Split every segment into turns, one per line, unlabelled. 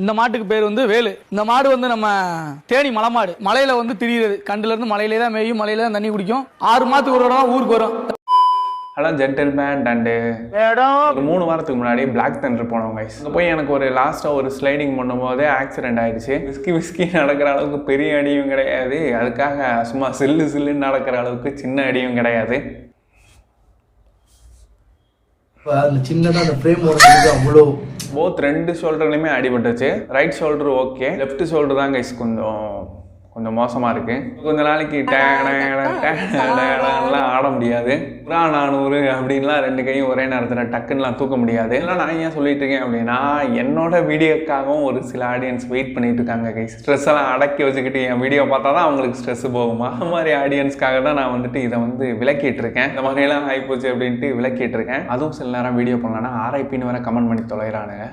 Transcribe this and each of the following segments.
இந்த மாட்டுக்கு பேர் வந்து வேலு. இந்த மாடு வந்து நம்ம தேனி மலை மாடு. மலையில வந்து திரியுது. கண்டுல இருந்து மலையிலே தான் மேயும், மலையில தான் தண்ணி குடிக்கும். 6 மாதத்துக்கு ஒரு தடவை ஊருக்கு வரும்.
ஹலோ ஜென்டில்மேன் அண்டு ஒரு 3 வாரத்துக்கு முன்னாடி பிளாக் தண்டர் போனோம் கைஸ். அங்கே போய் எனக்கு ஒரு லாஸ்ட்டாக ஒரு ஸ்லைடிங் பண்ணும்போதே ஆக்சிடென்ட் ஆயிடுச்சு. விஸ்கி நடக்கிற அளவுக்கு பெரிய அடியும் கிடையாது, அதுக்காக சும்மா சில்லுன்னு நடக்கிற அளவுக்கு சின்ன அடியும் கிடையாது.
சின்னதாக அந்த ஃப்ரேம் அவ்வளோ
போத் 2 ஷோல்டர்லையுமே அடிபட்டுச்சு. Right shoulder okay, left shoulder தான் கைஸ் கொஞ்சம் மோசமாக இருக்குது. கொஞ்ச நாளைக்கு டேலாம் ஆட முடியாது. 400 அப்படின்லாம் 2 கையும் ஒரே நேரத்தில் டக்குன்னுலாம் தூக்க முடியாது. இதெல்லாம் நான் ஏன் சொல்லிட்டு இருக்கேன் அப்படின்னா, என்னோட வீடியோக்காகவும் ஒரு சில ஆடியன்ஸ் வெயிட் பண்ணிட்டு இருக்காங்க கைஸ். ஸ்ட்ரெஸ் எல்லாம் அடக்கி வச்சுக்கிட்டு என் வீடியோ பார்த்தா தான் அவங்களுக்கு ஸ்ட்ரெஸ் போகுமா, அந்த மாதிரி ஆடியன்ஸ்க்காக தான் நான் வந்துட்டு இதை வந்து விளக்கிட்டு இருக்கேன். இந்த மாதிரிலாம் ஆகிப்போச்சு அப்படின்ட்டு விளக்கிட்டு இருக்கேன். அதுவும் சில நேரம் வீடியோ பண்ணலான்னா ஆர்ஐபின்னு வேற கமெண்ட் பண்ணி தொலைகிறானுங்க.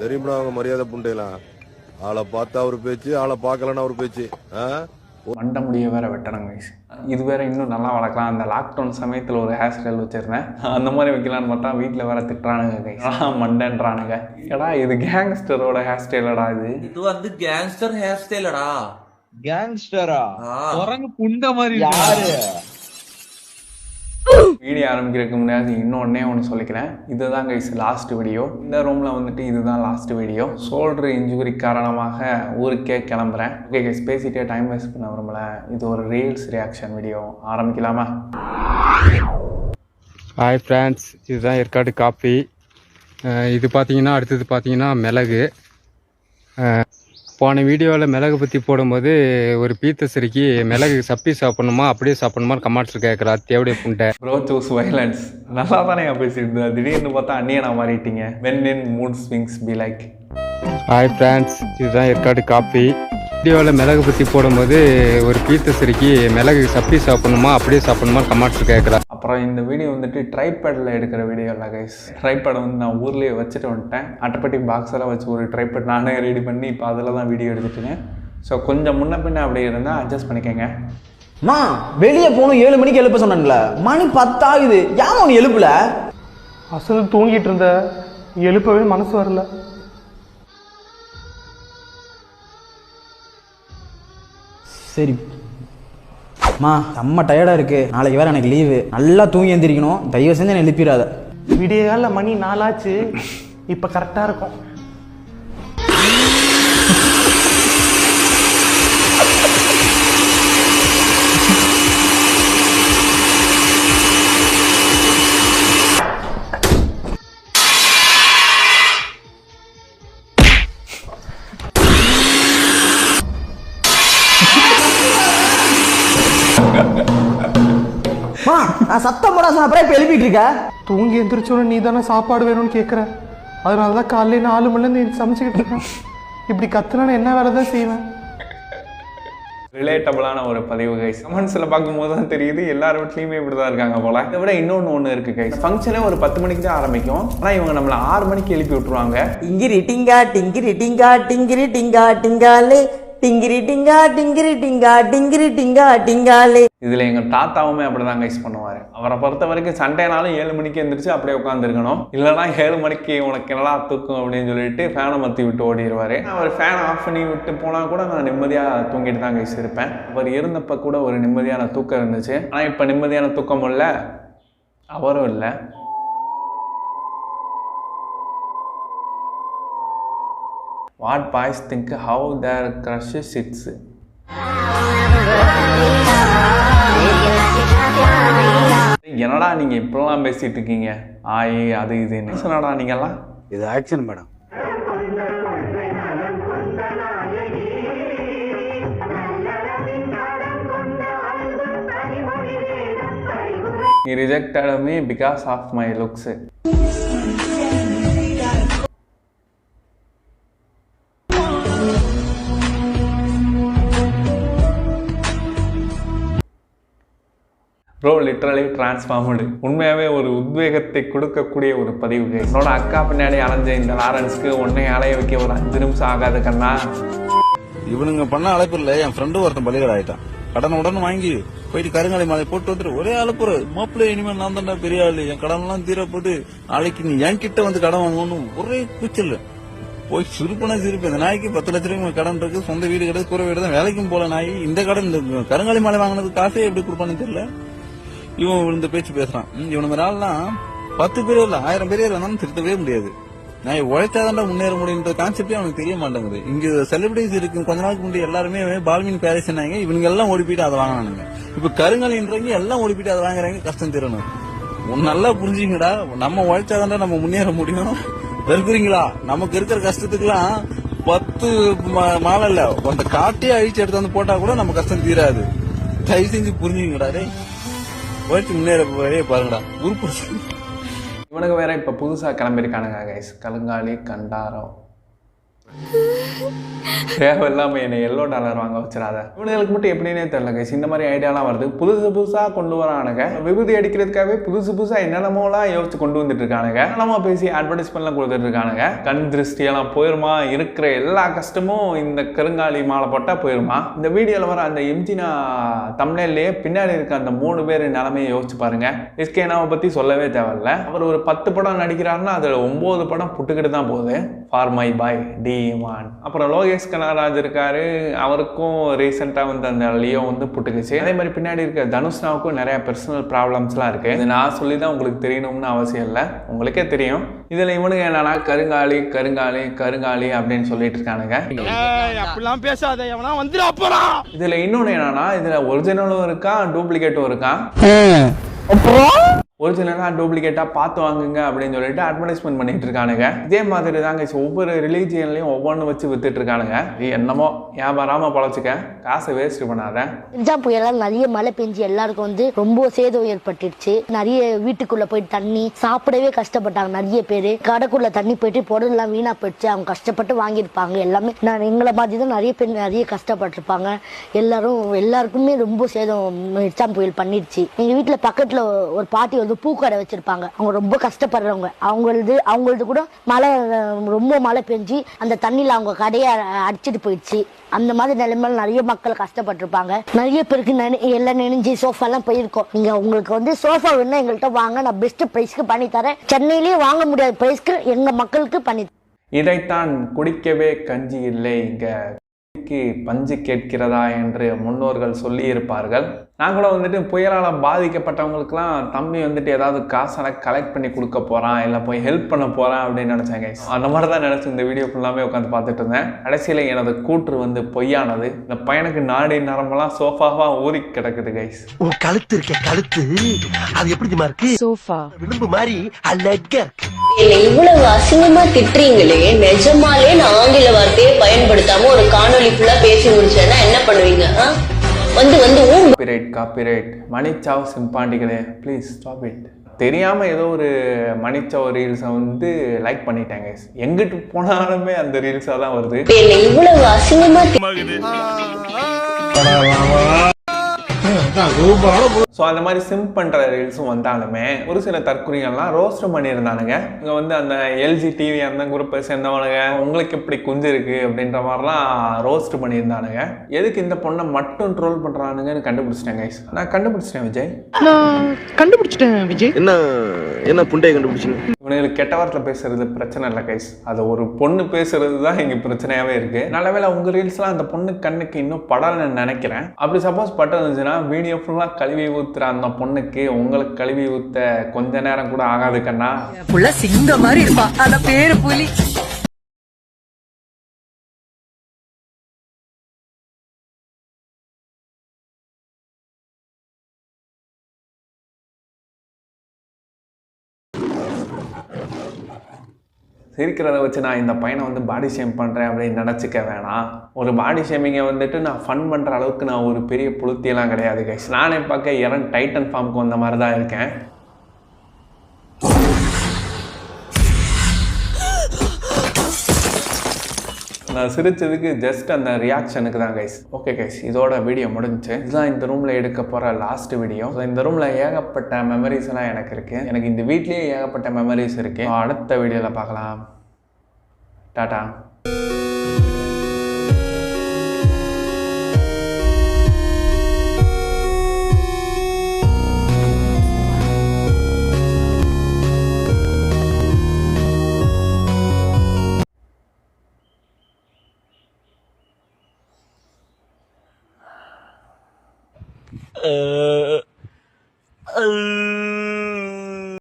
தெரியுமா அவங்க மரியாதை புண்டையெல்லாம் ஆளை பார்த்தா ஒரு பேச்சு, ஆளை பார்க்கலன்னா ஒரு பேச்சு.
மண்டை முடிய வேற வெட்டணும் கைஸ். இது வேற இன்னும் நல்லா வளர்க்கலாம். அந்த லாக்டவுன் சமயத்தில் ஒரு ஹேர் ஸ்டைல் வச்சிருந்தேன், அந்த மாதிரி வைக்கலான்னு பார்த்தா வீட்டில் வேற திட்டுறானுங்க கைஸ். மண்டன்றானுங்க. ஏடா இது கேங்ஸ்டரோட ஹேர் ஸ்டைலடா, இது
வந்து கேங்ஸ்டர் ஹேர் ஸ்டைலடா.
கேங்ஸ்டரா? குரங்கு புண்ட மாதிரி யாரு?
வீடியோ ஆரம்பிக்கிறதுக்கு முன்னாடி இன்னொன்னே ஒன்று சொல்லிக்கிறேன். இதுதான் கைஸ் லாஸ்ட் வீடியோ. இந்த ரூமில் வந்துட்டு இதுதான் லாஸ்ட் வீடியோ. ஷோல்டர் இன்ஜுரி காரணமாக ஊருக்கே கிளம்புறேன். ஓகே கைஸ், பேசிட்டே டைம் வேஸ்ட் பண்ண விரும்பல. இது ஒரு ரீல்ஸ் ரியாக்ஷன் வீடியோ. ஆரம்பிக்கலாமா?
ஹாய் ஃப்ரெண்ட்ஸ், இதுதான் ஏற்காடு காஃபி. இது பார்த்தீங்கன்னா, அடுத்தது பார்த்தீங்கன்னா மிளகு. போன வீடியோவில் மிளகு பற்றி போடும்போது ஒரு பீத்தசரிக்கு மிளகு சப்பி சாப்பிடணுமா அப்படியே சாப்பிடணுமா கமெண்ட்ஸ் கேட்குறா தேவடைய புண்டை.
Bro choose violence. நல்லா தானே பேசிட்டு இருந்தா, திடீர்னு பார்த்தா அந்நியனா மாறிட்டீங்க. When in mood swings be like.
Hi friends, இதுதான் ஏற்காடு காஃபி. வீடியோவில் மிளகு பற்றி போடும்போது ஒரு பீத்தசரிக்கு மிளகு சப்பி சாப்பிடணுமா அப்படியே சாப்பிடணுமா கமெண்ட்ஸ் கேட்குறா.
அப்புறம் இந்த வீடியோ வந்துட்டு ட்ரைபேடில் எடுக்கிற வீடியோ இல்லை கைஸ். ட்ரைபேடை வந்து நான் ஊர்லேயே வச்சுட்டு வந்துட்டேன். ஆட்டோமேட்டிக் பாக்ஸெல்லாம் வச்சு ஒரு ட்ரைபேட் நானே ரெடி பண்ணி இப்போ அதில் தான் வீடியோ எடுத்துட்டேன். ஸோ கொஞ்சம் முன்ன பின்ன அப்படி இருந்தால் அட்ஜஸ்ட் பண்ணிக்கோங்க.
மா வெளியே போகணும், 7 மணிக்கு எழுப்ப சொன்னேன்ல, மணி 10 ஆகுது. ஏன் ஒன்று எழுப்பல?
அசல் தூங்கிட்டு இருந்த, எழுப்பவே மனசு வரல.
சரி மா, செம்ம டயர்டாக இருக்கு, நாளைக்கு வேற எனக்கு லீவு. நல்லா தூங்கி எழுந்திரிக்கணும், தயவு செஞ்சு என்னை எழுப்பிடாத.
விடிய கால மணி 4 ஆச்சு, இப்போ கரெக்டாக இருக்கும்.
நான் சத்தம் போட சொன்ன அப்புறம் இப்போ எழுப்பிட்டு இருக்க.
தூங்கி எந்திரிச்சோன்னு நீ தானே சாப்பாடு வேணும்னு கேட்குற, அதனால தான் காலையில் 4 மணிலேருந்து சமைச்சிக்கிட்டு இருக்கேன். இப்படி கத்துனா என்ன வேலை தான் செய்வேன்.
ரிலேட்டபிளான ஒரு பதிவு கைஸ். கமெண்ட்ஸில் பார்க்கும்போது தான் தெரியுது எல்லார் வீட்லேயுமே இப்படி தான் இருக்காங்க போல. இதை விட ஒன்று இருக்குது கைஸ். ஃபங்க்ஷனே ஒரு 10 மணிக்கு தான் ஆரம்பிக்கும், ஆனால் இவங்க நம்மளை 6 மணிக்கு எழுப்பி விட்டுருவாங்க.
டிங்கிரி டிங்கா டிங்கிரி டிங்கா டிங்கிரி டிங்கா டிங்காலே டிங்கிரி டிங்கா டிங்கிரி டிங்கா டிங்கிரி டிங்கா டிங்காலே.
இதில் எங்கள் தாத்தாவுமே அப்படி தான் கைஸ் பண்ணுவார். அவரை பொறுத்த வரைக்கும் சண்டேனாலும் 7 மணிக்கு எழுந்திரிச்சு அப்படியே உட்காந்துருக்கணும். இல்லைனா 7 மணிக்கு உனக்கு என்னடா தூக்கும் அப்படின்னு சொல்லிட்டு ஃபேனை மற்றி விட்டு ஓடிடுவார். அவர் ஃபேனை ஆஃப் பண்ணி விட்டு போனால் கூட நான் நிம்மதியாக தூங்கிட்டு தான் கைஸ் இருப்பேன். அவர் இருந்தப்போ கூட ஒரு நிம்மதியான தூக்கம் இருந்துச்சு. ஆனால் இப்போ நிம்மதியான தூக்கம் இல்லை, அவரும் இல்லை. What boys think how their crush sits. என்னடா நீங்க இப்பெல்லாம் பேசிட்டு இருக்கீங்க, ஆய் அது இது என்ன சொன்னடா நீங்கெல்லாம்?
இது action madam.
He rejected me because of my looks. Bro literally transformed. உண்மையாகவே ஒரு உத்வேகத்தை கொடுக்கக்கூடிய ஒரு பதிவு. என்னோட அக்கா பின்னாடி அலைஞ்ச இந்த லாரன்ஸ்க்கு உன்னை அலைய வைக்க ஒரு 5 நிமிஷம் ஆகாது கண்ணா.
இவனுங்க பண்ண அழைப்பு இல்லை, என் ஃப்ரெண்டு ஒருத்தன் பலிகடை ஆயிட்டான். கடன் வாங்கி போயிட்டு கருங்காலி மாலை போட்டு வந்துட்டு ஒரே அழுப்புற மாப்பிள்ளை, இனிமேல் நான் தான்டா பெரிய ஆளு, என் கடன் எல்லாம் தீர போட்டு நாளைக்கு நீ என் கிட்ட வந்து கடன் வாங்கணும் ஒரே கூச்சல். போய் சிரிப்புனா சிரிப்பு. இந்த நாய்க்கு 10 லட்ச ரூபாய்க்கு கடன் இருக்கு, சொந்த வீடு கிடையாது, கூரை வீடு தான், வேலைக்கும் போல நாய். இந்த கடன் இந்த கருங்காலி மாலை வாங்கினது காசே எப்படி கொடுப்பான்னு தெரியல. இவன் இந்த பேச்சு பேசுறான். இவனு மாதிரி ஆள்லாம் 10 பேர் இல்ல 1000 பேரே இருந்தாலும் திருத்தவே முடியாது. நான் உழைச்சாதான்டா முன்னேற முடியுன்ற கான்செப்டே அவனுக்கு தெரிய மாட்டேங்குது. இங்க செலிபிரிட்டிஸ் இருக்கு, கொஞ்ச நாளுக்கு முன்னாடி எல்லாருமே பால்மின் பேரிஸ் ஆனாங்க, இவங்க எல்லாம் ஓடி போயிட்டு அதை வாங்கினானுங்க. இப்ப கருங்காலின்றவங்க எல்லாம் ஓடி போயிட்டு அதை வாங்குறாங்க, கஷ்டம் தெரியணும். நல்லா புரிஞ்சுங்கடா, நம்ம உழைச்சாதான்டா நம்ம முன்னேற முடியும். வெறுக்குறீங்களா? நமக்கு இருக்கிற கஷ்டத்துக்குலாம் 10 மாலை இல்ல, அந்த காட்டே அழிச்சு எடுத்து வந்து போட்டா கூட நம்ம கஷ்டம் தீராது. தயவு செஞ்சு புரிஞ்சுங்கடா. டேய் உழைச்சு முன்னேற பாருங்கடா, உருப்பு.
இவனுக்கு வேற இப்போ புதுசாக கிளம்பியிருக்கானுங்க கைஸ், கருங்காலி கண்டாரம். தேவையில்லாமல் என்னை $1 வாங்க வச்சிடாத. இவனுங்களுக்கு மட்டும் எப்படின்னே தெரியல கைஸ், இந்த மாதிரி ஐடியாலாம் வருது. புதுசாக கொண்டு வரானுங்க. விபூதி அடிக்கிறதுக்காகவே புதுசாக என்னென்னமோலாம் யோசிச்சு கொண்டு வந்துட்டு இருக்கானுங்க. நம்ம பேசி அட்வர்டைஸ்மெண்ட்லாம் கொடுத்துட்டு இருக்கானுங்க. கண் திருஷ்டியெல்லாம் போயிருமா, இருக்கிற எல்லா கஷ்டமும் இந்த கருங்காலி மாலை போட்டால் போயிருமா. இந்த வீடியோவில் வர அந்த எம்ஜினா தமிழ்லேயே பின்னாடி இருக்க அந்த 3 பேர் நிலைமையை யோசிச்சு பாருங்க. எஸ்கேனாவை பற்றி சொல்லவே தேவையில்ல. அவர் ஒரு 10 படம் நடிக்கிறாருன்னா அதில் 9 படம் புட்டுக்கிட்டு தான் போகுது. For my boy D1. அப்புறம் லோகேஷ் கனகராஜ் இருக்காரு, அவருக்கும் ரீசெண்டாக வந்து அந்த லியோ வந்து புட்டுக்குச்சு. அதே மாதிரி பின்னாடி இருக்க தனுஷ்னாவுக்கும் நிறைய பர்சனல் ப்ராப்ளம்ஸ்லாம் இருக்கு. இது நான் சொல்லி தான் உங்களுக்கு தெரியணும்னு அவசியம் இல்லை, உங்களுக்கே தெரியும். இதில் இவனுங்க என்னன்னா கருங்காலி கருங்காலி கருங்காலி அப்படின்னு சொல்லிட்டு இருக்கானுங்க. இதுல இன்னொன்னு என்னன்னா, இதுல ஒரிஜினலும் இருக்கா டூப்ளிகேட்டும் இருக்கா. ஒரிஜினலாக டூப்ளிகேட்டாக பார்த்து வாங்குங்க அப்படின்னு சொல்லிட்டு அட்வர்டைஸ்மெண்ட் பண்ணிட்டு இருக்கானுங்க. இதே மாதிரி தாங்க ஒவ்வொரு ரிலீஜியன்லையும் ஒவ்வொன்று வச்சு வித்துட்டு இருக்கானுங்க. என்னமோ வியாபாரமாக பழச்சிக்க, காசை வேஸ்ட் பண்ணாத.
கஞ்சா புயலால் நிறைய மழை பெஞ்சு எல்லாருக்கும் வந்து ரொம்ப சேதம் ஏற்பட்டுருச்சு. நிறைய வீட்டுக்குள்ள போயிட்டு தண்ணி சாப்பிடவே கஷ்டப்பட்டாங்க. நிறைய பேர் கடைக்குள்ள தண்ணி போயிட்டு பொருள்லாம் வீணா போயிடுச்சு. அவங்க கஷ்டப்பட்டு வாங்கியிருப்பாங்க. எல்லாமே நான் எங்களை மாதிரி தான் நிறைய பேர் நிறைய கஷ்டப்பட்டிருப்பாங்க. எல்லாருக்குமே ரொம்ப சேதம் மிர்ச்சாம் புயல் பண்ணிடுச்சு. எங்க வீட்டுல பக்கத்துல ஒரு பாட்டி வந்து பூக்கடை வச்சிருப்பாங்க. அவங்க ரொம்ப கஷ்டப்படுறவங்க. அவங்களது கூட ரொம்ப மழை பெஞ்சு அந்த தண்ணியில அவங்க கடையை அடிச்சிட்டு போயிடுச்சு. அந்த மாதிரி நிலைமையில நிறைய மக்கள் கஷ்டப்பட்டிருப்பாங்க. நிறைய பேருக்கு எல்லாம் நெனிஞ்சு சோஃபா எல்லாம் போயிருக்கோம். நீங்க உங்களுக்கு வந்து சோஃபா வேணும்னா எங்கள்கிட்ட வாங்க, நான் பெஸ்ட் பிரைஸ்க்கு பண்ணி தரேன். சென்னையிலேயே வாங்க முடியாத பிரைஸ்க்கு எங்க மக்களுக்கு பண்ணி.
இதைத்தான் குடிக்கவே கஞ்சி இல்லை, இங்க பஞ்சு கேட்கிறதா என்று முன்னோர்கள் சொல்லி இருப்பார்கள். நான் கூட வந்துட்டு புயலால் பாதிக்கப்பட்டவங்களுக்குலாம் தம்பி வந்துட்டு ஏதாவது காசெல்லாம் கலெக்ட் பண்ணி கொடுக்க போகிறான், இல்லை போய் ஹெல்ப் பண்ண போகிறான் அப்படின்னு நினச்சேன் கைஸ். அந்த மாதிரி தான் நினச்சி இந்த வீடியோ ஃபுல்லாமே உட்காந்து பார்த்துட்டு இருந்தேன். கடைசியில் எனது கூற்று வந்து பொய்யானது. இந்த பையனுக்கு நாடி நரம்பெல்லாம் சோஃபாவாக ஊறி கிடக்குது கைஸ்.
கழுத்து இருக்க கழுத்து அது எப்படி இருக்கு, சோஃபா விளிம்பு மாதிரி அழகா இருக்கு.
என்னை இவ்வளவு அசிங்கமா திட்டுறீங்களே, நிஜமாலே நான் ஆங்கில வார்த்தையை பயன்படுத்தாம ஒரு காணொலி ஃபுல்லா பேசி முடிச்சேன்னா என்ன பண்ணுவீங்க?
காப்பிரைட் மணிச்சாவ் சிம்பாண்டிகளே, ப்ளீஸ் ஸ்டாப் இட். தெரியாம ஏதோ ஒரு மணிச்சாவ் ரீல்ஸை வந்து லைக் பண்ணிட்டாங்க. எங்கிட்டு போனாலுமே அந்த ரீல்ஸா தான் வருது.
இவ்வளவு அசிங்கமா
ஸோ அந்த மாதிரி சிம் பண்ணுற ரீல்ஸும் வந்தாலுமே ஒரு சில தற்குறிகள்லாம் ரோஸ்ட் பண்ணியிருந்தானுங்க. இங்கே வந்து அந்த எல்ஜி டிவி அந்த குரூப்பை சேர்ந்தவனுங்க, உங்களுக்கு எப்படி குஞ்சு இருக்கு அப்படின்ற மாதிரிலாம் ரோஸ்ட் பண்ணியிருந்தானுங்க. எதுக்கு இந்த பொண்ணை மட்டும் ட்ரோல் பண்ணுறானுங்கன்னு கண்டுபிடிச்சிட்டேன் கைஸ். நான் கண்டுபிடிச்சிட்டேன் விஜய்,
என்ன புண்டையை கண்டுபிடிச்சிங்க.
இவனுங்களுக்கு கெட்ட வார்த்தையில் பேசுறது பிரச்சனை இல்லை கைஸ், அது ஒரு பொண்ணு பேசுறது தான் இங்கே பிரச்சனையாகவே இருக்கு. நல்லவேளை உங்கள் ரீல்ஸ்லாம் அந்த பொண்ணு கண்ணுக்கு இன்னும் படம்னு நினைக்கிறேன். அப்படி சப்போஸ் பட்டம் இருந்துச்சுன்னா வீடியோ ஃபுல்லாக கழுவி ஊத்துற அந்த பொண்ணுக்கு உங்களுக்கு கழுவி ஊத்த கொஞ்ச நேரம் கூட ஆகாது கண்ணா.
சிங்க மாதிரி இருப்பா, அந்த பேரு புலி.
சிரிக்கிறத வச்சு நான் இந்த பையனை வந்து பாடி ஷேம் பண்ணுறேன் அப்படின்னு நினச்சிக்க வேணாம். ஒரு பாடி ஷேமிங்கை வந்துட்டு நான் ஃபன் பண்ணுற அளவுக்கு நான் ஒரு பெரிய புளுத்தியெல்லாம் கிடையாது கைஸ். நானே பார்க்க இறன் டைட்டன் ஃபார்முக்கு வந்த மாதிரி தான் இருக்கேன். நான் சிரிச்சதுக்கு ஜஸ்ட் அந்த ரியாக்ஷனுக்கு தான் கைஸ். ஓகே கைஸ், இதோட வீடியோ முடிஞ்சு. இதுதான் இந்த ரூமில் எடுக்க போகிற லாஸ்ட் வீடியோ. இந்த ரூமில் ஏகப்பட்ட மெமரிஸ் எல்லாம் எனக்கு இருக்குது. எனக்கு இந்த வீட்லேயே ஏகப்பட்ட மெமரிஸ் இருக்குது. அடுத்த வீடியோவில் பார்க்கலாம். டாடா.
போறேன்